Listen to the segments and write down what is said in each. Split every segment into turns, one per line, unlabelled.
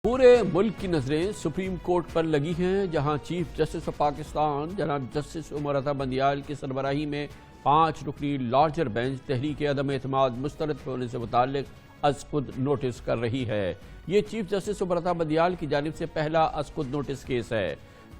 پورے ملک کی نظریں سپریم کورٹ پر لگی ہیں، جہاں چیف جسٹس آف پاکستان جناب جسٹس عمر عطا بندیال کی سربراہی میں 5 رکنی لارجر بینچ تحریک عدم اعتماد مسترد ہونے سے متعلق از خود نوٹس کر رہی ہے۔ یہ چیف جسٹس عمر عطا بندیال کی جانب سے پہلا از خود نوٹس کیس ہے۔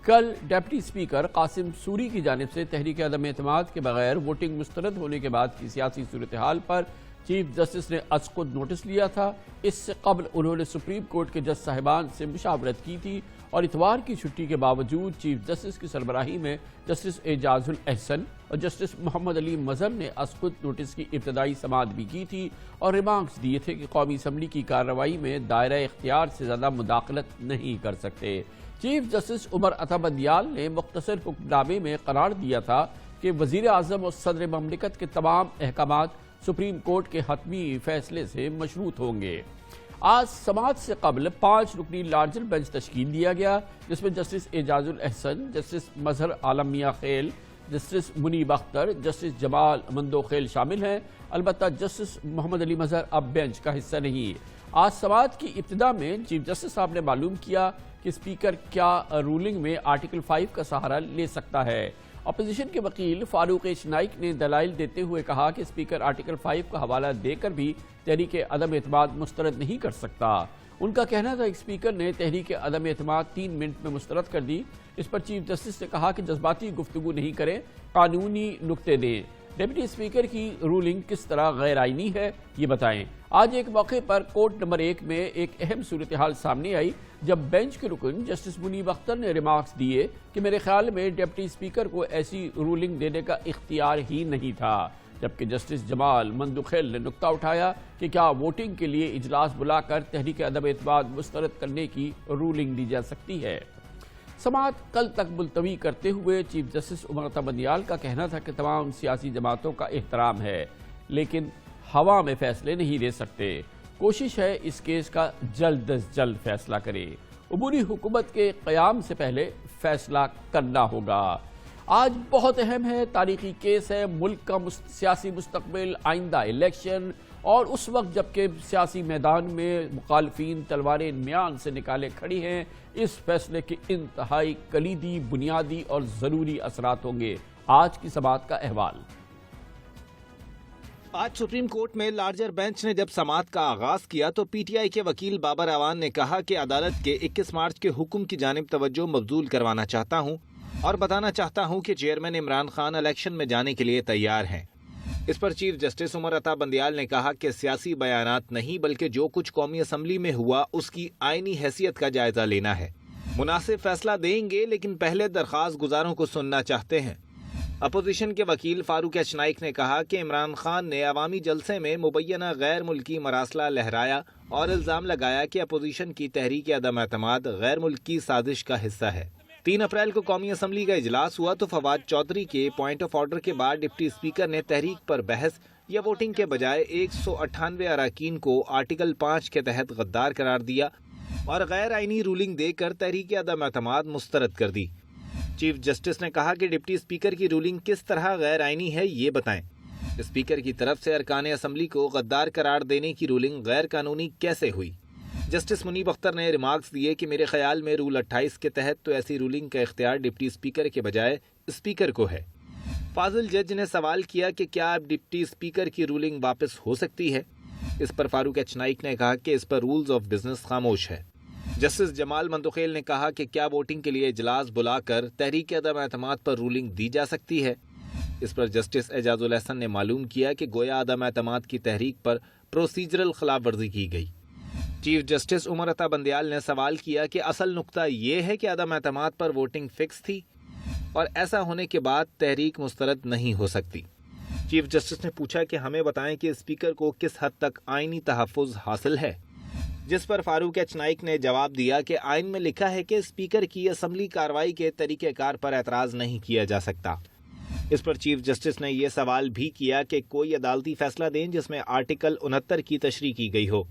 کل ڈپٹی اسپیکر قاسم سوری کی جانب سے تحریک عدم اعتماد کے بغیر ووٹنگ مسترد ہونے کے بعد کی سیاسی صورتحال پر چیف جسٹس نے از خود نوٹس لیا تھا۔ اس سے قبل انہوں نے سپریم کورٹ کے جج صاحبان سے مشاورت کی تھی اور اتوار کی چھٹی کے باوجود چیف جسٹس کی سربراہی میں جسٹس اعجاز الاحسن اور جسٹس محمد علی مظہر نے از خود نوٹس کی ابتدائی سماعت بھی کی تھی اور ریمارکس دیے تھے کہ قومی اسمبلی کی کارروائی میں دائرہ اختیار سے زیادہ مداخلت نہیں کر سکتے۔ چیف جسٹس عمر عطا بندیال نے مختصر حکم نامے میں قرار دیا تھا کہ وزیر اعظم اور صدر مملکت کے تمام احکامات سپریم کورٹ کے حتمی فیصلے سے مشروط ہوں گے۔ آج سماعت سے قبل 5 رکنی لارجر بینچ تشکیل دیا گیا، جس میں جسٹس اعجاز الاحسن، جسٹس مظہر عالم میاں خیل، جسٹس منیب اختر، جسٹس جمال مندوخیل شامل ہیں۔ البتہ جسٹس محمد علی مظہر اب بینچ کا حصہ نہیں۔ آج سماعت کی ابتدا میں چیف جسٹس صاحب نے معلوم کیا کہ اسپیکر کیا رولنگ میں آرٹیکل 5 کا سہارا لے سکتا ہے۔ اپوزیشن کے وکیل فاروق نائک نے دلائل دیتے ہوئے کہا کہ اسپیکر آرٹیکل 5 کا حوالہ دے کر بھی تحریک عدم اعتماد مسترد نہیں کر سکتا۔ ان کا کہنا تھا کہ اسپیکر نے تحریک عدم اعتماد 3 منٹ میں مسترد کر دی۔ اس پر چیف جسٹس نے کہا کہ جذباتی گفتگو نہیں کریں، قانونی نکتے دیں۔ ڈپٹی اسپیکر کی رولنگ کس طرح غیر آئینی ہے، یہ بتائیں۔ آج ایک موقع پر کورٹ نمبر 1 میں ایک اہم صورتحال سامنے آئی جب بینچ کے رکن جسٹس منیب اختر نے ریمارکس دیے کہ میرے خیال میں ڈپٹی اسپیکر کو ایسی رولنگ دینے کا اختیار ہی نہیں تھا، جبکہ جسٹس جمال مندوخیل نے نکتہ اٹھایا کہ کیا ووٹنگ کے لیے اجلاس بلا کر تحریک عدم اعتماد مسترد کرنے کی رولنگ دی جا سکتی ہے۔ سماعت کل تک ملتوی کرتے ہوئے چیف جسٹس عمر عطا بندیال کا کہنا تھا کہ تمام سیاسی جماعتوں کا احترام ہے، لیکن ہوا میں فیصلے نہیں لے سکتے۔ کوشش ہے اس کیس کا جلد از جلد فیصلہ کرے۔ عبوری حکومت کے قیام سے پہلے فیصلہ کرنا ہوگا۔ آج بہت اہم ہے، تاریخی کیس ہے، ملک کا سیاسی مستقبل، آئندہ الیکشن، اور اس وقت جبکہ سیاسی میدان میں مخالفین تلواریں میان سے نکالے کھڑی ہیں، اس فیصلے کے انتہائی کلیدی، بنیادی اور ضروری اثرات ہوں گے۔ آج کی سماعت کا احوال۔
آج سپریم کورٹ میں لارجر بینچ نے جب سماعت کا آغاز کیا تو پی ٹی آئی کے وکیل بابر اعوان نے کہا کہ عدالت کے 21 مارچ کے حکم کی جانب توجہ مبذول کروانا چاہتا ہوں اور بتانا چاہتا ہوں کہ چیئرمین عمران خان الیکشن میں جانے کے لیے تیار ہیں۔ اس پر چیف جسٹس عمر عطا بندیال نے کہا کہ سیاسی بیانات نہیں بلکہ جو کچھ قومی اسمبلی میں ہوا اس کی آئینی حیثیت کا جائزہ لینا ہے۔ مناسب فیصلہ دیں گے لیکن پہلے درخواست گزاروں کو سننا چاہتے ہیں۔ اپوزیشن کے وکیل فاروق نائک نے کہا کہ عمران خان نے عوامی جلسے میں مبینہ غیر ملکی مراسلہ لہرایا اور الزام لگایا کہ اپوزیشن کی تحریک عدم اعتماد غیر ملکی سازش کا حصہ ہے۔ 3 اپریل کو قومی اسمبلی کا اجلاس ہوا تو فواد چودھری کے پوائنٹ آف آرڈر کے بعد ڈپٹی اسپیکر نے تحریک پر بحث یا ووٹنگ کے بجائے 198 اراکین کو آرٹیکل 5 کے تحت غدار قرار دیا اور غیر آئینی رولنگ دے کر تحریک عدم اعتماد مسترد کر دی۔ چیف جسٹس نے کہا کہ ڈپٹی اسپیکر کی رولنگ کس طرح غیر آئینی ہے، یہ بتائیں۔ اسپیکر کی طرف سے ارکان اسمبلی کو غدار قرار دینے کی رولنگ غیر قانونی کیسے ہوئی؟ جسٹس منیب اختر نے ریمارکس دیے کہ میرے خیال میں رول 28 کے تحت تو ایسی رولنگ کا اختیار ڈپٹی اسپیکر کے بجائے اسپیکر کو ہے۔ فاضل جج نے سوال کیا کہ کیا اب ڈپٹی اسپیکر کی رولنگ واپس ہو سکتی ہے؟ اس پر فاروق نائک نے کہا کہ اس پر رولز آف بزنس خاموش ہے۔ جسٹس جمال مندوخیل نے کہا کہ کیا ووٹنگ کے لیے اجلاس بلا کر تحریک عدم اعتماد پر رولنگ دی جا سکتی ہے؟ اس پر جسٹس اعجاز الاحسن نے معلوم کیا کہ گویا عدم اعتماد کی تحریک پر پروسیجرل خلاف ورزی کی گئی۔ چیف جسٹس عمر عطا بندیال نے سوال کیا کہ اصل نقطہ یہ ہے کہ عدم اعتماد پر ووٹنگ فکس تھی اور ایسا ہونے کے بعد تحریک مسترد نہیں ہو سکتی۔ چیف جسٹس نے پوچھا کہ ہمیں بتائیں کہ اسپیکر کو کس حد تک آئینی تحفظ حاصل ہے، جس پر فاروق نائک نے جواب دیا کہ آئین میں لکھا ہے کہ اسپیکر کی اسمبلی کارروائی کے طریقہ کار پر اعتراض نہیں کیا جا سکتا۔ اس پر چیف جسٹس نے یہ سوال بھی کیا کہ کوئی عدالتی فیصلہ دیں جس میں آرٹیکل 69 کی تشریح کی گئی ہو۔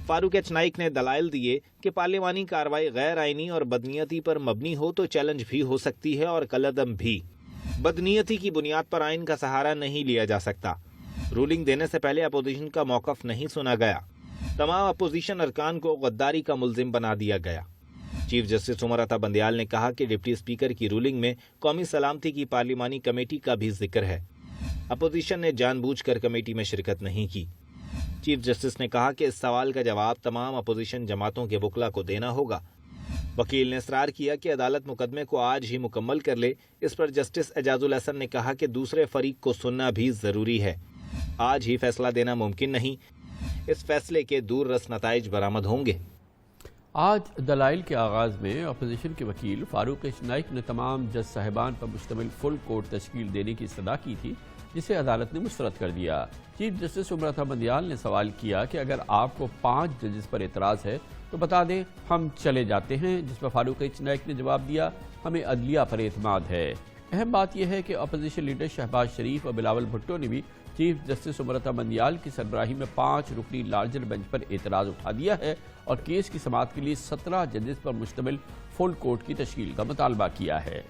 فاروق نائک نے دلائل دیے کہ پارلیمانی کارروائی غیر آئینی اور بدنیتی پر مبنی ہو تو چیلنج بھی ہو سکتی ہے اور کالعدم بھی۔ بدنیتی کی بنیاد پر آئین کا سہارا نہیں لیا جا سکتا۔ رولنگ دینے سے پہلے اپوزیشن کا موقف نہیں سنا گیا۔ तमाम अपोजिशन अरकान को गद्दारी का मुलजिम बना दिया गया। चीफ जस्टिस उमर अता बंदियाल ने कहा कि डिप्टी स्पीकर की रूलिंग में कौमी सलामती की पार्लिमानी कमेटी का भी जिक्र है। अपोजिशन ने जानबूझकर कमेटी में शिरकत नहीं की। चीफ जस्टिस ने कहा कि इस सवाल का जवाब तमाम अपोजिशन जमातों के वकला को देना होगा। वकील ने इसरार किया कि अदालत मुकदमे को आज ही मुकम्मल कर ले। इस पर जस्टिस एजाजुल हसन ने कहा कि दूसरे फरीक को सुनना भी ज़रूरी है। आज ही फैसला देना मुमकिन नहीं, इस फैसले के दूर रस नताइज बरामद होंगे।
आज दलाइल के आगाज़ में अपोजिशन के वकील फारूक इशनाइक ने तमाम जज साहिबान पर मुश्तमिल फुल कोर्ट तश्कील देने की सदा की थी, जिसे अदालत ने मुस्तरद कर दिया। चीफ जस्टिस उमर अता बंदियाल ने सवाल किया कि अगर आपको 5 जजेस पर एतराज़ है तो बता दें, हम चले जाते हैं। जिस पर फारूक इशनाइक ने जवाब दिया, हमें अदलिया पर एतमाद है। अहम बात यह है कि अपोजिशन लीडर शहबाज शरीफ और बिलावल भुट्टो ने भी चीफ जस्टिस उमर अता बंदियाल की सरबराही में 5 रुकनी लार्जर बेंच पर एतराज़ उठा दिया है और केस की समाअत के लिए 17 जजेस पर मुश्तमिल फुल कोर्ट की तश्कील का मुतालबा किया है।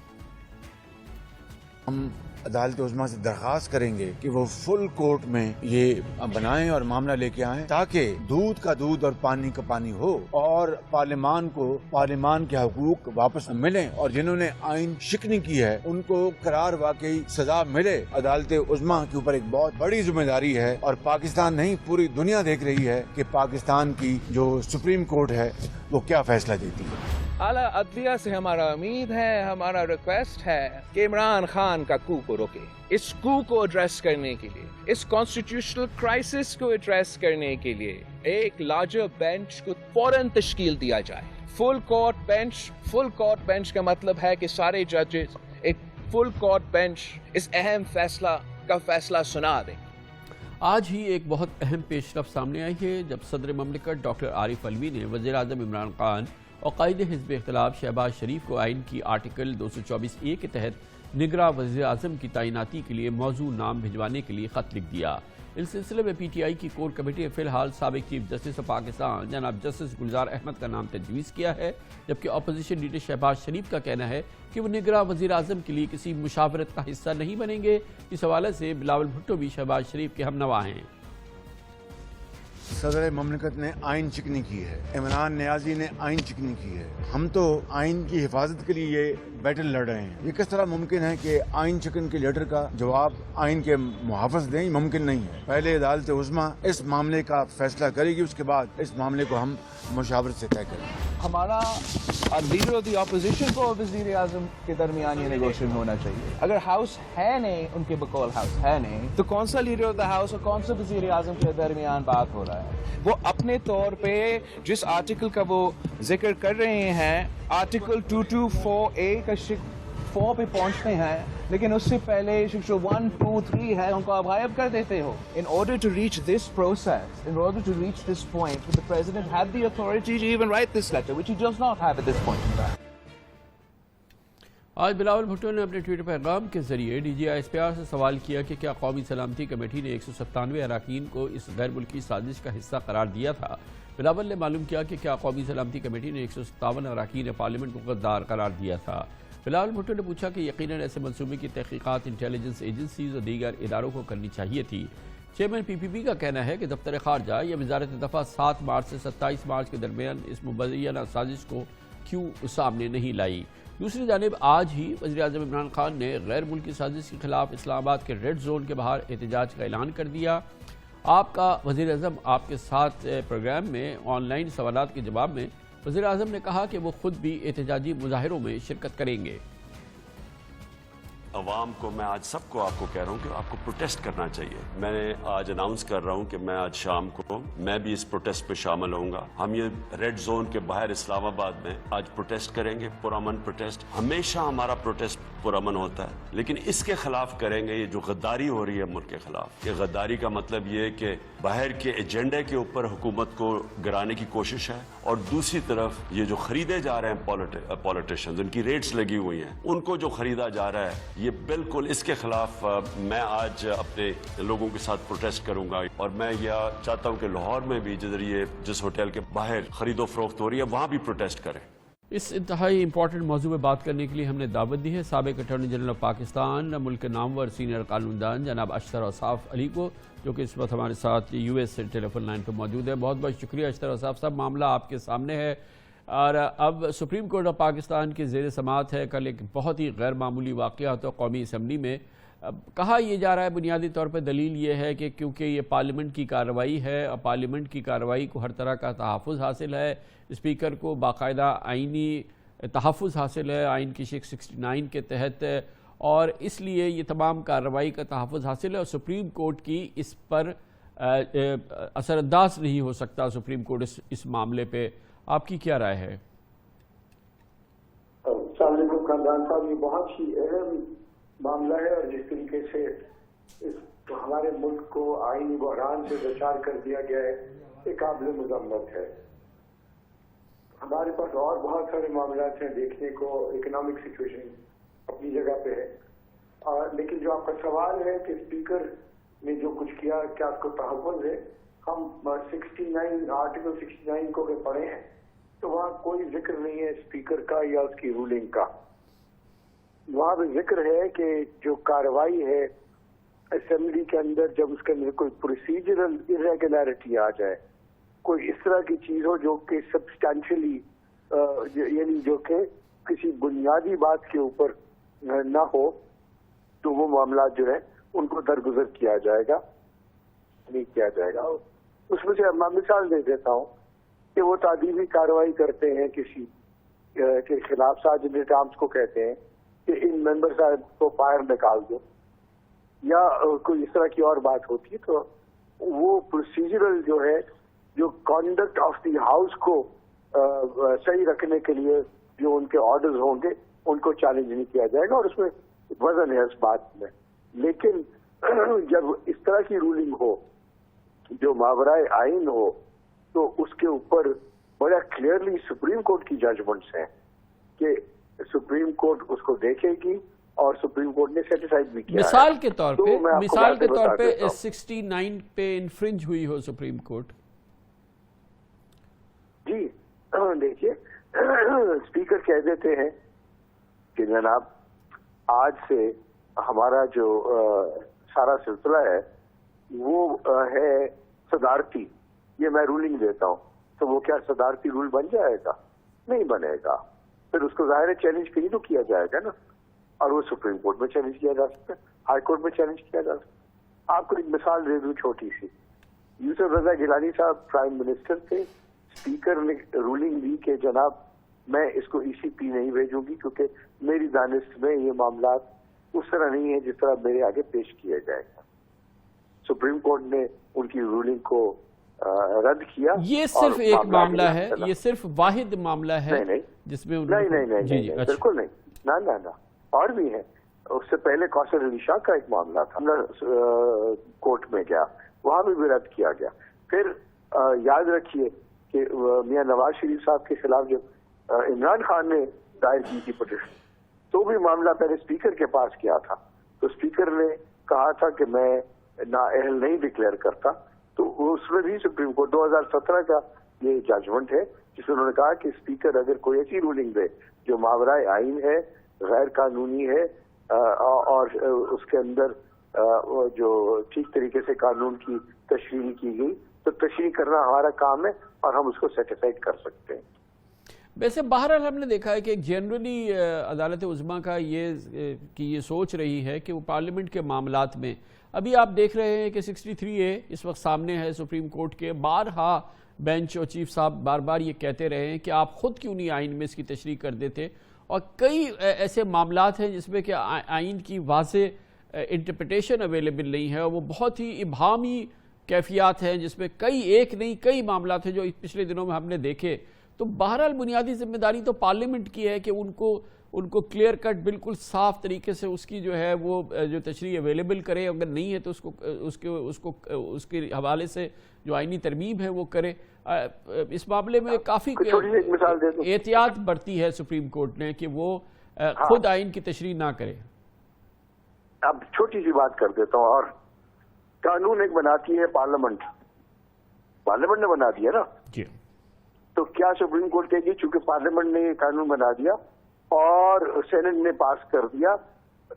हम अदालत उज़्मा से दरख्वास्त करेंगे कि वो फुल कोर्ट में ये बनाएं और मामला लेके आएं, ताकि दूध का दूध और पानी का पानी हो और पार्लियामान को पार्लियामान के हकूक वापस मिलें और जिन्होंने आइन शिकनी की है उनको करार वाकई सजा मिले। अदालत उज़्मा के ऊपर एक बहुत बड़ी जिम्मेदारी है और पाकिस्तान नहीं, पूरी दुनिया देख रही है कि पाकिस्तान की जो सुप्रीम कोर्ट है वो क्या फैसला देती है।
आला अदलिया से हमारा उम्मीद है, हमारा रिक्वेस्ट है कि इमरान खान का कू को रोके। इस कू को एड्रेस करने के लिए, इस कॉन्स्टिट्यूशनल क्राइसिस को एड्रेस करने के लिए एक लार्जर बेंच को फौरन तश्कील दिया जाए। फुल कोर्ट बेंच का मतलब है कि सारे जजेस एक फुल कोर्ट बेंच इस अहम फैसला का फैसला सुना दें।
आज ही एक बहुत अहम पेशरफ सामने आई है जब सदर ममलिकत डॉक्टर आरिफ अलवी ने वज़ीर आज़म इमरान खान और कायदे हिज़्ब इख्तिलाफ शहबाज शरीफ को आइन की आर्टिकल 224A के तहत निगरां वज़ीर आज़म की तैनाती के लिए मौजू नाम भिजवाने के लिए ख़त लिख दिया। इस सिलसिले में PTI की कोर कमेटी ने फिलहाल साबिक चीफ जस्टिस ऑफ पाकिस्तान जनाब जस्टिस गुलजार अहमद का नाम तजवीज़ किया है, जबकि अपोजिशन लीडर शहबाज शरीफ का कहना है कि वो निगरां वज़ीर आज़म के लिए किसी मुशावरत का हिस्सा नहीं बनेंगे। इस हवाले से बिलावल भुट्टो भी शहबाज शरीफ के हमनवा हैं।
सदर ममलिकत ने आइन चिकनी की है, इमरान नियाजी ने आइन चिकनी की है। हम तो आइन की हिफाजत के लिए ये बैटल लड़ रहे हैं। ये किस तरह मुमकिन है कि आइन चिकन के लीडर का जवाब आइन के मुहाफ़िज दें? मुमकिन नहीं है। पहले अदालत उज़्मा इस मामले का फैसला करेगी, उसके बाद इस मामले को हम मुशावरत से तय करेंगे।
हमारा लीडर ऑफ द अपोजिशन को वज़ीर आज़म के दरमियान ये नेगोशिएशन होना चाहिए। अगर हाउस है नहीं, उनके बकौल हाउस है नहीं, तो कौन सा लीडर ऑफ द हाउस और कौन सा वज़ीर आज़म के दरमियान बात हो रहा है? वो अपने तौर पे जिस आर्टिकल का वो जिक्र कर रहे हैं, आर्टिकल 224A का 4 पे पहुंचते हैं, लेकिन उससे पहले शिक्षा 1, 2, 3 है, उनको आप गायब कर देते हो। In order to reach this process, in order to reach this point, the president had the authority to even write this letter, which he does not have at this point in time.
आज बिलावल भुट्टो ने अपने Twitter पैगाम के जरिए DGI ISPR से सवाल किया कि क्या कौमी सलामती कमेटी ने 197 अरकान को इस गैर मुल्की साजिश का हिस्सा करार दिया था। बिलावल ने मालूम किया कि क्या कौमी सलामती कमेटी ने 157 अरकान पार्लियामेंट को गद्दार करार दिया था। बिलावल भुट्टो ने पूछा कि यकीनन ऐसे मनसूबे की तहकीकात इंटेलिजेंस एजेंसीज और दीगर इदारों को करनी चाहिए थी। चेयरमैन PPP का कहना है कि दफ्तर खारजा या वजारत दफा 7 मार्च से 27 मार्च के दरमियान इस मुबैना साजिश को क्यों सामने नहीं लाई। दूसरी जानिब आज ही वज़ीर आज़म इमरान खान ने गैर मुल्की साजिश के खिलाफ इस्लामाबाद के रेड जोन के बाहर एहतजाज का ऐलान कर दिया। आपका वज़ीर आज़म आपके साथ प्रोग्राम में ऑनलाइन सवालात के जवाब में वज़ीर आज़म ने कहा कि वो खुद भी एहतजाजी मुजाहिरों में शिरकत करेंगे।
अवाम को मैं आज सबको आपको कह रहा हूँ कि आपको प्रोटेस्ट करना चाहिए। मैंने आज अनाउंस कर रहा हूँ कि मैं आज शाम को मैं भी इस प्रोटेस्ट पे शामिल होऊंगा। हम ये रेड जोन के बाहर इस्लामाबाद में आज प्रोटेस्ट करेंगे, पुरअमन प्रोटेस्ट। हमेशा हमारा प्रोटेस्ट पुरअमन होता है, लेकिन इसके खिलाफ करेंगे ये जो गद्दारी हो रही है मुल्क के खिलाफ। ये गद्दारी का मतलब ये है कि बाहर के एजेंडे के ऊपर हुकूमत को गिराने की कोशिश है, और दूसरी तरफ ये जो खरीदे जा रहे हैं पॉलिटिशियंस, उनकी रेट्स लगी हुई हैं, उनको जो खरीदा जा रहा है, ये बिल्कुल इसके खिलाफ मैं आज अपने लोगों के साथ प्रोटेस्ट करूंगा। और मैं यह चाहता हूं कि लाहौर में भी जिस होटल के बाहर खरीदो फरोख्त हो रही है वहां भी प्रोटेस्ट करें।
اس انتہائی امپورٹنٹ موضوع پہ بات کرنے کے لیے ہم نے دعوت دی ہے سابق اٹارنی جنرل آف پاکستان، ملک کے نامور سینئر قانون دان جناب اشتر اوصاف علی کو، جو کہ اس وقت ہمارے ساتھ یو ایس سے ٹیلی فون لائن پہ موجود ہے۔ بہت بہت شکریہ اشتر اوصاف صاحب، معاملہ آپ کے سامنے ہے اور اب سپریم کورٹ آف پاکستان کی زیر سماعت ہے۔ کل ایک بہت ہی غیر معمولی واقعہ تو قومی اسمبلی میں کہا یہ جا رہا ہے، بنیادی طور پہ دلیل یہ ہے کہ کیونکہ یہ پارلیمنٹ کی کارروائی ہے اور پارلیمنٹ کی کارروائی کو ہر طرح کا تحفظ حاصل ہے، اسپیکر کو باقاعدہ آئینی تحفظ حاصل ہے آئین کی 69 کے تحت، اور اس لیے یہ تمام کارروائی کا تحفظ حاصل ہے اور سپریم کورٹ کی اس پر اثر انداز نہیں ہو سکتا سپریم کورٹ اس معاملے پہ۔ آپ کی کیا رائے ہے؟
السلام علیکم خاندان صاحب، یہ بہت ہی اہم معاملہ ہے اور جس طریقے سے ہمارے ملک کو آئینی بحران سے دوچار کر دیا گیا ہے یہ قابل مذمت ہے۔ ہمارے پاس اور بہت سارے معاملات ہیں دیکھنے کو، اکنامک سچویشن اپنی جگہ پہ ہے، لیکن جو آپ کا سوال ہے کہ اسپیکر نے جو کچھ کیا کیا اس کو تحفظ ہے، ہم 69 آرٹیکل 69 کو اگر پڑھے ہیں تو وہاں کوئی ذکر نہیں ہے اسپیکر کا یا اس کی رولنگ کا۔ وہاں پہ ذکر ہے کہ جو کارروائی ہے اسمبلی کے اندر، جب اس کے اندر کوئی پروسیجرل irregularity آ جائے، کوئی اس طرح کی چیز ہو جو کہ سبسٹینشلی یعنی جو کہ کسی بنیادی بات کے اوپر نہ ہو، تو وہ معاملات جو ہے ان کو درگزر کیا جائے گا، نہیں کیا جائے گا۔ اس میں سے میں مثال دے دیتا ہوں کہ وہ تعدیبی کارروائی کرتے ہیں کسی کے خلاف، ساجد ٹامس کو کہتے ہیں کہ ان ممبر صاحب کو باہر نکال دو، یا کوئی اس طرح کی اور بات ہوتی ہے، تو وہ پروسیجرل جو ہے، جو کانڈکٹ آف دی ہاؤس کو صحیح رکھنے کے لیے جو ان کے آرڈرز ہوں گے ان کو چیلنج نہیں کیا جائے گا، اور اس میں وزن ہے اس بات میں۔ لیکن جب اس طرح کی رولنگ ہو جو ماورائے آئین ہو، تو اس کے اوپر بڑا کلیئرلی سپریم کورٹ کی ججمنٹس ہیں کہ سپریم کورٹ اس کو دیکھے گی، اور سپریم کورٹ نے سیٹیسفائڈ بھی کیا۔
مثال کے طور پہ 69 پہ انفرنج ہوئی ہو سپریم کورٹ؟ جی
دیکھیے، اسپیکر کہہ دیتے ہیں کہ جناب آج سے ہمارا جو سارا سلسلہ ہے وہ ہے صدارتی، یہ میں رولنگ دیتا ہوں، تو وہ کیا صدارتی رول بن جائے گا؟ نہیں بنے گا۔ پھر اس کو ظاہر ہے چیلنج کہیں تو کیا جائے گا نا، اور وہ سپریم کورٹ میں چیلنج کیا جا سکتا ہے، ہائی کورٹ میں چیلنج کیا جا سکتا ہے۔ آپ کو ایک مثال دے دوں چھوٹی سی، یوسف رضا گیلانی صاحب پرائم منسٹر تھے، اسپیکر نے رولنگ دی کہ جناب میں اس کو ECP نہیں بھیجوں گی کیونکہ میری دانست میں یہ معاملات اس طرح نہیں ہے جس طرح میرے آگے پیش کیا جائے گا۔ سپریم کورٹ نے ان کی رولنگ کو رد کیا۔
یہ صرف ایک معاملہ ہے، یہ صرف واحد معاملہ ہے جس میں
نہیں بالکل نہیں، نہ اور بھی ہے۔ اس سے پہلے کوثر علی شاہ کا ایک معاملہ تھا، کورٹ میں گیا، وہاں بھی رد کیا گیا۔ پھر یاد رکھیے کہ میاں نواز شریف صاحب کے خلاف جب عمران خان نے دائر کی تھی پٹیشن، تو بھی معاملہ پہلے اسپیکر کے پاس کیا تھا، تو اسپیکر نے کہا تھا کہ میں نااہل نہیں ڈکلیئر کرتا، تو اس میں بھی سپریم کورٹ 2017 کا یہ ججمنٹ ہے جس میں انہوں نے کہا کہ اسپیکر اگر کوئی ایسی رولنگ دے جو ماورائے آئین ہے، غیر قانونی ہے، اور اس کے اندر جو ٹھیک طریقے سے قانون کی تشریح کی گئی، تو تشریح کرنا ہمارا کام ہے اور ہم اس کو سیٹیسفائڈ کر سکتے ہیں۔
ویسے بہرحال ہم نے دیکھا ہے کہ جنرلی عدالت عظمیٰ کا یہ سوچ رہی ہے کہ وہ پارلیمنٹ کے معاملات میں، ابھی آپ دیکھ رہے ہیں کہ 63A اس وقت سامنے ہے سپریم کورٹ کے، بارہا بینچ اور چیف صاحب بار بار یہ کہتے رہے ہیں کہ آپ خود کیوں نہیں آئین میں اس کی تشریح کر دیتے، اور کئی ایسے معاملات ہیں جس میں کہ آئین کی واضح انٹرپریٹیشن اویلیبل نہیں ہے، اور وہ بہت ہی ابہامی کیفیات ہیں جس میں کئی معاملات ہیں جو پچھلے دنوں میں ہم نے دیکھے۔ تو بہرحال بنیادی ذمہ داری تو پارلیمنٹ کی ہے کہ ان کو کلیئر کٹ بالکل صاف طریقے سے اس کی جو ہے وہ جو تشریح اویلیبل کرے، اگر نہیں ہے تو اس کے حوالے سے جو آئینی ترمیم ہے وہ کرے۔ اس معاملے میں کافی احتیاط برتی ہے سپریم کورٹ نے کہ وہ خود آئین کی تشریح نہ کرے۔
اب چھوٹی سی بات کر دیتا ہوں، اور قانون ایک بناتی ہے پارلیمنٹ نے بنا دیا نا، तो क्या सुप्रीम कोर्ट कहेगी चूंकि पार्लियामेंट ने ये कानून बना दिया और सेनेट ने पास कर दिया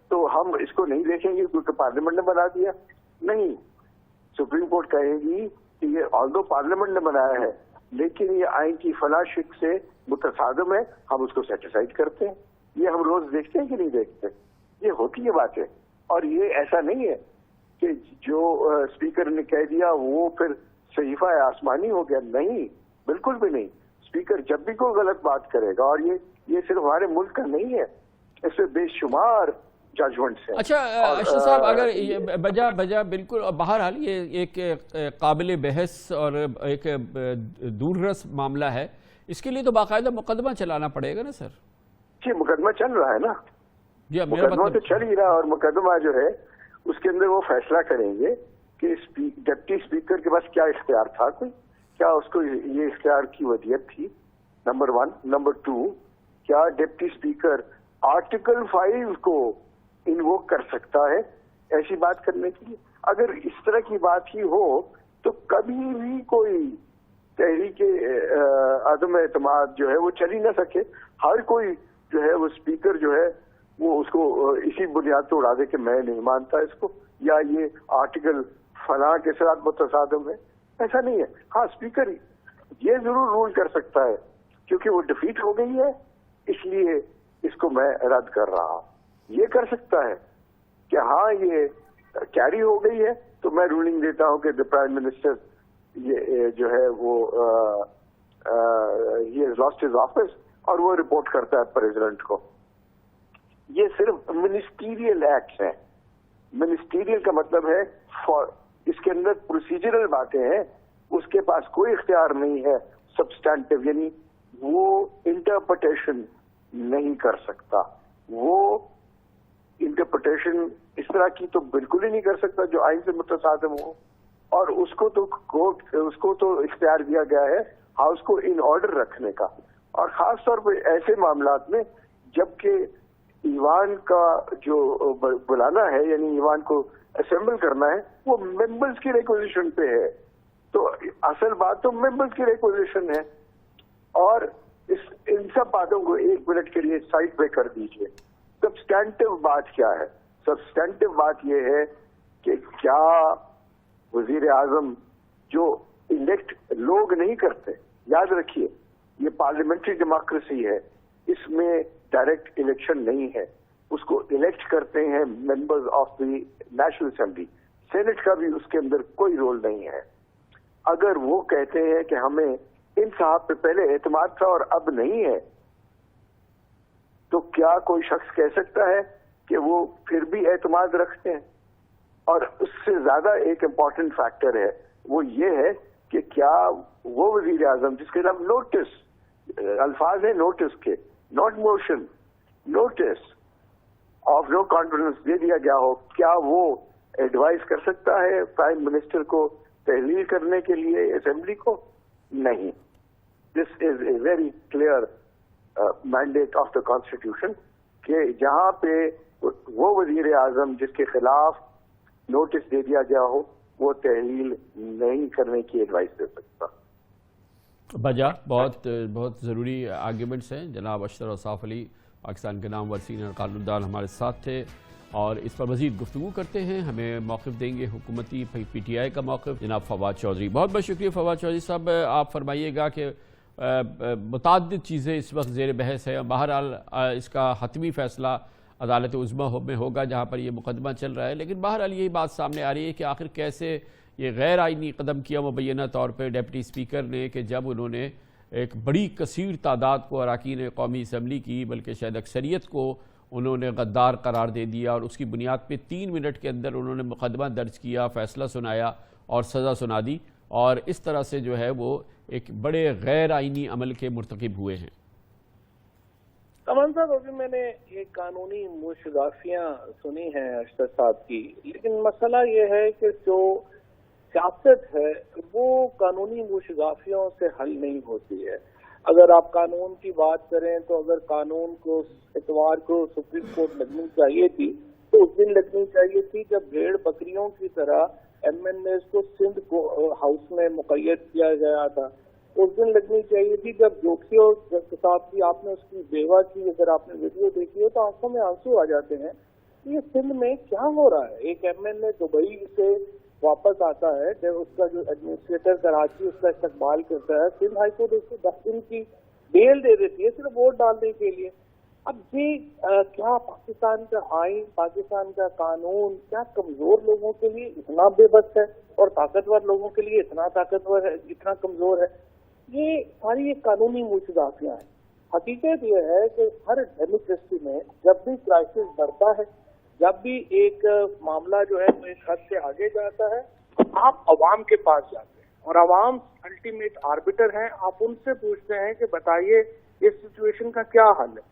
तो हम इसको नहीं देखेंगे क्योंकि पार्लियामेंट ने बना दिया? नहीं, सुप्रीम कोर्ट कहेगी कि ये ऑल्दो पार्लियामेंट ने बनाया है लेकिन ये आइन की फला शिक से मुतसादम है, हम उसको सेटिसाइड करते हैं। ये हम रोज देखते हैं कि नहीं देखते? ये होती है बातें। और ये ऐसा नहीं है कि जो स्पीकर ने कह दिया वो फिर सहीफा आसमानी हो गया, नहीं, बिल्कुल भी नहीं। स्पीकर जब भी कोई गलत बात करेगा, और ये सिर्फ हमारे मुल्क का नहीं है, इसमें बेशुमार जजमेंट्स हैं।
अच्छा अशरफ साहब, अगर ये बजा बिल्कुल, बहरहाल ये एक काबिल बहस और एक दूररस मामला है, इसके लिए तो बाकायदा मुकदमा चलाना पड़ेगा ना सर?
जी, मुकदमा चल रहा है ना
जी,
मुकदमा तो चल ही रहा है। और मुकदमा जो है उसके अंदर वो फैसला करेंगे कि डिप्टी स्पीकर के पास क्या इख्तियार था, कोई क्या उसको ये इख्तियार की वदियत थी, नंबर 1। नंबर 2, क्या डिप्टी स्पीकर आर्टिकल 5 को इन्वोक कर सकता है ऐसी बात करने के लिए? अगर इस तरह की बात ही हो तो कभी भी कोई तहरीक अदम एतमाद जो है वो चल ही ना सके। हर कोई जो है वो स्पीकर जो है वो उसको इसी बुनियाद पर उड़ा दे कि मैं नहीं मानता इसको, या ये आर्टिकल फलां के साथ मुतसादम है। ऐसा नहीं है। हाँ, स्पीकर ये जरूर रूल कर सकता है क्योंकि वो डिफीट हो गई है इसलिए इसको मैं रद्द कर रहा हूं। ये कर सकता है कि हाँ ये कैरी हो गई है तो मैं रूलिंग देता हूं कि द प्राइम मिनिस्टर ये जो है वो he has lost his office, और वो रिपोर्ट करता है प्रेसिडेंट को। ये सिर्फ मिनिस्टीरियल एक्ट है। मिनिस्टीरियल का मतलब है इसके अंदर प्रोसीजरल बातें हैं, उसके पास कोई इख्तियार नहीं है सब्सटैंटिव, यानी वो इंटरप्रिटेशन नहीं कर सकता। वो इंटरप्रिटेशन इस तरह की तो बिल्कुल ही नहीं कर सकता जो आइन से मुतसादिम हो, और उसको तो इख्तियार दिया गया है हाउस को इन ऑर्डर रखने का। और खास तौर पर ऐसे मामलात में जबकि ईवान का जो बुलाना है, यानी ईवान को असेंबल करना है, वो मेंबर्स की रिक्वेजिशन पे है, तो असल बात तो मेंबर्स की रिक्वेजिशन है। और इन सब बातों को एक मिनट के लिए साइड पे कर दीजिए। सब्सटेंटिव बात क्या है? सब्सटेंटिव बात यह है कि क्या वजीर आजम जो इलेक्ट लोग नहीं करते, याद रखिए ये पार्लियामेंट्री डेमोक्रेसी है, इसमें डायरेक्ट इलेक्शन नहीं है, उसको इलेक्ट करते हैं members of the national assembly. Senate का भी उसके अंदर कोई रोल नहीं है। अगर वो कहते हैं कि हमें इन साहब पे पहले एतमाद था और अब नहीं है, तो क्या कोई शख्स कह सकता है कि वो फिर भी एतमाद रखते हैं? और उससे ज्यादा एक इम्पॉर्टेंट फैक्टर है, वो ये है कि क्या वो वजीर आजम जिसके नाम नोटिस, अल्फाज है नोटिस के, not motion, notice of no confidence दे दिया गया हो, क्या वो एडवाइस कर सकता है प्राइम मिनिस्टर को तहलील करने के लिए असेंबली को? नहीं। This is a very clear mandate of the constitution कि जहां पे वो वजीर आजम जिसके खिलाफ नोटिस दे दिया गया हो वो तहलील नहीं करने की एडवाइस दे सकता।
बजा बहुत ज़रूरी आर्ग्यूमेंट्स हैं। जनाब अशरफ औसाफ अली पाकिस्तान के नामवर सीनियर कानूनदान हमारे साथ थे और इस पर मज़ीद गुफ्तगू करते हैं। हमें मौक़िफ़ देंगे हुकूमती PTI का मौक़िफ़ जनाब फवाद चौधरी। बहुत बहुत शुक्रिया फवाद चौधरी साहब। आप फरमाइएगा कि मुताद्दिद चीज़ें इस वक्त ज़ेर बहस है। बहरहाल इसका हतमी फ़ैसला अदालत उज़्मा में होगा जहाँ पर यह मुकदमा चल रहा है, लेकिन बहरहाल यही बात सामने आ रही है कि आखिर कैसे ये गैर आइनी कदम किया मुबैना तौर पर डिप्टी स्पीकर ने कि जब उन्होंने एक बड़ी कसीर तादाद को अरकान कौमी असम्बली की, बल्कि शायद अक्सरियत को उन्होंने गद्दार करार दे दिया और उसकी बुनियाद पे 3 मिनट के अंदर उन्होंने मुकदमा दर्ज किया, फ़ैसला सुनाया और सज़ा सुना दी, और इस तरह से जो है वो एक बड़े गैर आइनी अमल के मुर्तकिब हुए हैं।
अमन साहब, अभी मैंने ये कानूनी मुशगाफियाँ सुनी हैं अशरफ साहब की, लेकिन मसला ये है कि जो सियासत है वो कानूनी मुशगाफियों से हल नहीं होती है। अगर आप कानून की बात करें तो अगर कानून को इतवार को सुप्रीम कोर्ट लगनी चाहिए थी तो उस दिन लगनी चाहिए थी जब भेड़ बकरियों की तरह MNAs को सिंध को हाउस में मुक़य्यद किया गया था। उस दिन लगनी चाहिए थी जब जोखियों के साथ की आपने उसकी बेवा की, अगर आपने वीडियो देखी हो तो आंखों में आंसू आ जाते हैं कि ये सिंध में क्या हो रहा है। एक MLA दुबई से वापस आता है, जब उसका जो एडमिनिस्ट्रेटर कराची उसका इस्तकबाल करता है, सिंध हाई कोर्ट उसको 10 दिन की बेल दे देती है सिर्फ वोट डालने के लिए। अब ये क्या पाकिस्तान का आइन, पाकिस्तान का कानून क्या कमजोर लोगों के लिए इतना बेबस है और ताकतवर लोगों के लिए इतना ताकतवर है, इतना कमजोर है? ये सारी एक कानूनी मुशदाफियां हैं। हकीकत ये है कि हर डेमोक्रेसी में जब भी क्राइसिस बढ़ता है, जब भी एक मामला जो है वो एक हद से आगे जाता है, आप अवाम के पास जाते हैं और अवाम अल्टीमेट आर्बिटर हैं। आप उनसे पूछते हैं कि बताइए इस सिचुएशन का क्या हल है।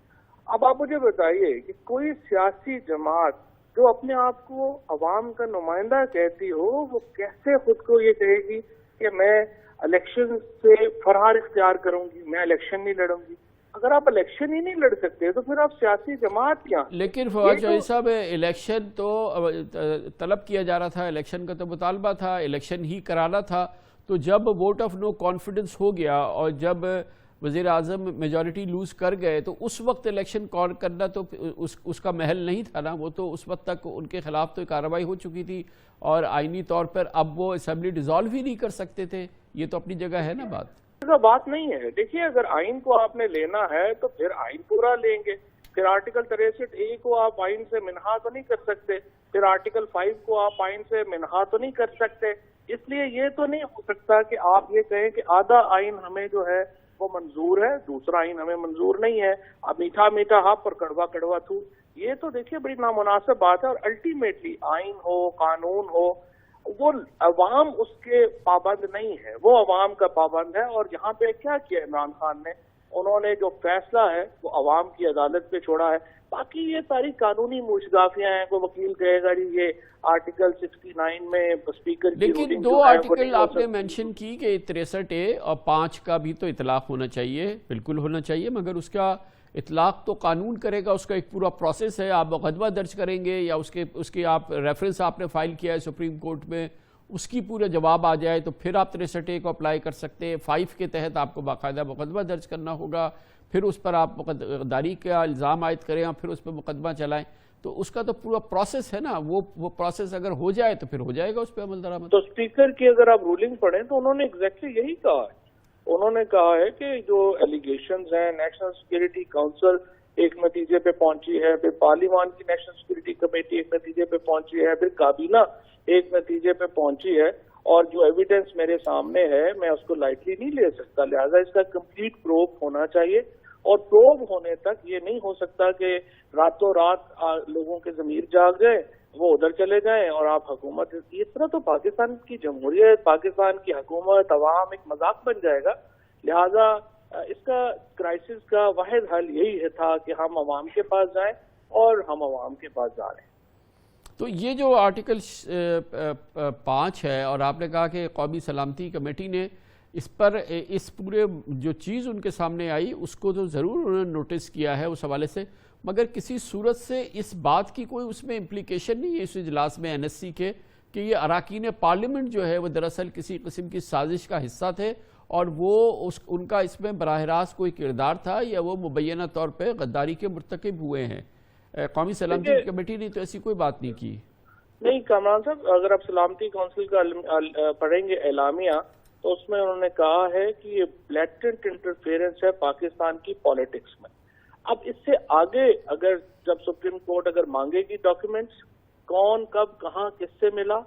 अब आप मुझे बताइए कि कोई सियासी जमात जो अपने आप को अवाम का नुमाइंदा कहती हो, वो कैसे खुद को ये कहेगी कि मैं इलेक्शन से फरार इख्तियार करूंगी, मैं इलेक्शन नहीं लड़ूंगी? अगर आप इलेक्शन ही नहीं लड़ सकते तो फिर आप सियासी जमात क्या?
लेकिन फवाद चौधरी साहब, इलेक्शन तो तलब किया जा रहा था, इलेक्शन का तो मुतालबा था, इलेक्शन ही कराना था। तो जब वोट ऑफ नो कॉन्फिडेंस हो गया और जब वज़ीर आज़म मेजॉरिटी लूज़ कर गए तो उस वक्त इलेक्शन कॉल करना तो उसका महल नहीं था ना। वो तो उस वक्त तक उनके खिलाफ तो कार्रवाई हो चुकी थी और आइनी तौर पर अब वो असेंबली डिसॉल्व ही नहीं कर सकते थे। ये तो अपनी जगह है ना बात।
ऐसा बात नहीं है। देखिए, अगर आइन को आपने लेना है तो फिर आइन पूरा लेंगे। फिर आर्टिकल 63A को आप आइन से मिनहा तो नहीं कर सकते, फिर आर्टिकल 5 को आप आइन से मिनहा तो नहीं कर सकते। इसलिए ये तो नहीं हो सकता कि आप ये कहें कि आधा आइन हमें जो है वो मंजूर है, दूसरा आइन हमें मंजूर नहीं है। अब मीठा मीठा हप और कड़वा कड़वा थू, ये तो देखिए बड़ी नामुनासिब बात है। और अल्टीमेटली आइन हो, कानून हो, वो अवाम उसके पाबंद नहीं है, वो अवाम का पाबंद है। और यहाँ पे क्या किया इमरान खान ने, उन्होंने जो फैसला है वो अवाम की अदालत पे छोड़ा है। बाकी ये सारी कानूनी मुशदाफियां हैं। कोई वकील कहेगा जी ये आर्टिकल 69 में स्पीकर की
लेकिन दो आर्टिकल आपने मेंशन की कि 63A और 5 का भी तो इतलाक होना चाहिए, बिल्कुल होना चाहिए, मगर उसका इतलाक तो कानून करेगा, उसका एक पूरा प्रोसेस है। आप मुकदमा दर्ज करेंगे या उसके आप रेफरेंस आपने फाइल किया है सुप्रीम कोर्ट में, उसकी पूरे जवाब आ जाए तो फिर आप 63A को अप्लाई कर सकते हैं। 5 के तहत आपको बाकायदा मुकदमा दर्ज करना होगा, फिर उस पर आप गद्दारी का इल्ज़ाम आयद करें और फिर उस पर मुकदमा चलाएं। तो उसका तो पूरा प्रोसेस है ना। वो प्रोसेस अगर हो जाए तो फिर हो जाएगा उस पर अमल दरामद।
तो स्पीकर की अगर आप रूलिंग पढ़ें तो उन्होंने एग्जैक्टली यही कहा है। उन्होंने कहा है कि जो एलिगेशंस हैं, नेशनल सिक्योरिटी काउंसिल एक नतीजे पे पहुंची है, फिर पार्लियामान की नेशनल सिक्योरिटी कमेटी एक नतीजे पे पहुंची है, फिर काबीना एक नतीजे पे पहुंची है, और जो एविडेंस मेरे सामने है मैं उसको लाइटली नहीं ले सकता। लिहाजा इसका कंप्लीट प्रूफ होना चाहिए। और प्रूव होने तक ये नहीं हो सकता कि रातों रात लोगों के ज़मीर जाग जाए, वो उधर चले जाएं और आप हुकूमत, इस तरह तो पाकिस्तान की जमहूरियत, पाकिस्तान की हुकूमत, अवाम एक मजाक बन जाएगा। लिहाजा इसका क्राइसिस का वाहिद हल यही था कि हम अवाम के पास जाएं और हम अवाम के पास जा रहे हैं।
तो ये जो आर्टिकल 5 है और आपने कहा कि कौमी सलामती कमेटी ने इस पर इस पूरे जो चीज़ उनके सामने आई उसको तो ज़रूर उन्होंने नोटिस किया है उस हवाले से, मगर किसी सूरत से इस बात की कोई उसमें इम्प्लीकेशन नहीं है इस इजलास में NSC के कि ये अराकीन पार्लियामेंट जो है वो दरअसल किसी किस्म की साजिश का हिस्सा थे और वो उनका इसमें बराह रास्त कोई किरदार था या वो मुबैना तौर पर गद्दारी के मुर्तकिब हुए हैं। कौमी सलामती कमेटी ने तो ऐसी कोई बात नहीं की।
नहीं कामरान साहब, अगर आप सलामती काउंसिल का पढ़ेंगे एलामिया तो उसमें उन्होंने कहा है कि ये ब्लैटेंट इंटरफेरेंस है पाकिस्तान की पॉलिटिक्स में। अब इससे आगे अगर जब सुप्रीम कोर्ट अगर मांगेगी डॉक्यूमेंट्स, कौन कब कहाँ किससे मिला,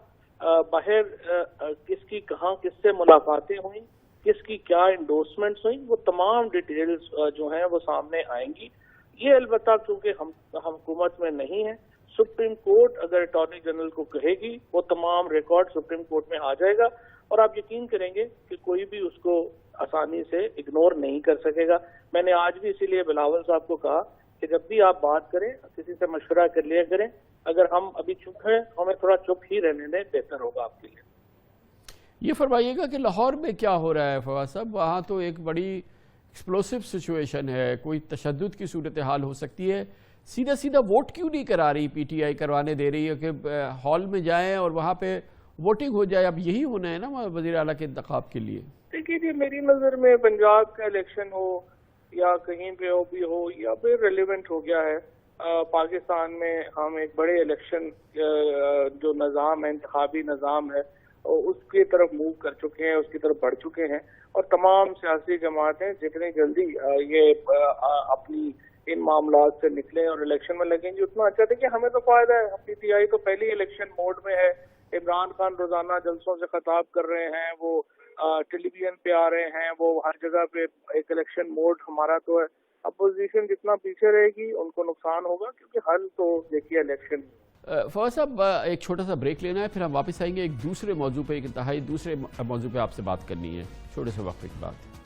बाहर किसकी कहाँ किससे मुलाकातें हुई, किसकी क्या इंडोर्समेंट्स हुई, वो तमाम डिटेल्स जो हैं वो सामने आएंगी। ये अलबत्ता क्योंकि हम हुकूमत में नहीं है, सुप्रीम कोर्ट अगर अटॉर्नी जनरल को कहेगी वो तमाम रिकॉर्ड सुप्रीम कोर्ट में आ जाएगा और आप यकीन करेंगे कि कोई भी उसको आसानी से इग्नोर नहीं कर सकेगा। मैंने आज भी इसीलिए बिलावल साहब को कहा कि जब भी आप बात करें किसी से मशवरा कर लिया करें, अगर हम अभी चुप हैं हमें थोड़ा चुप ही रहने दें, बेहतर होगा आपके लिए।
ये फरमाइएगा कि लाहौर में क्या हो रहा है फवाद साहब? वहाँ तो एक बड़ी एक्सप्लोसिव सिचुएशन है, कोई तशद्दुद की सूरत हाल हो सकती है। सीधा सीधा वोट क्यों नहीं करा रही PTI, करवाने दे रही है कि हॉल में जाएं और वहाँ पे वोटिंग हो जाए? अब यही होना है ना वज़ीर आला के इंतखाब के लिए।
देखिए जी, मेरी नज़र में पंजाब का इलेक्शन हो या कहीं पे हो भी हो, या फिर रेलिवेंट हो गया है। पाकिस्तान में हम एक बड़े इलेक्शन जो निज़ाम है, इंतखाबी निज़ाम है, उसकी तरफ मूव कर चुके हैं, उसकी तरफ बढ़ चुके हैं। और तमाम सियासी जमातें जितनी जल्दी ये अपनी इन मामलात से निकलें और इलेक्शन में लगेंगे उतना अच्छा। देखिए, हमें तो फायदा है, पीटीआई तो पहली इलेक्शन मोड में है। इमरान खान रोजाना जलसों से खिताब कर रहे हैं, वो टेलीविजन पे आ रहे हैं, वो हर जगह पे एक इलेक्शन मोड हमारा तो है। अपोजिशन जितना पीछे रहेगी उनको नुकसान होगा, क्योंकि हल तो देखिए इलेक्शन।
फवाद साहब, एक छोटा सा ब्रेक लेना है, फिर हम वापस आएंगे एक दूसरे मौजू पे, एक इंतहाई दूसरे मौजू पे आपसे बात करनी है छोटे से वक्फे के बाद।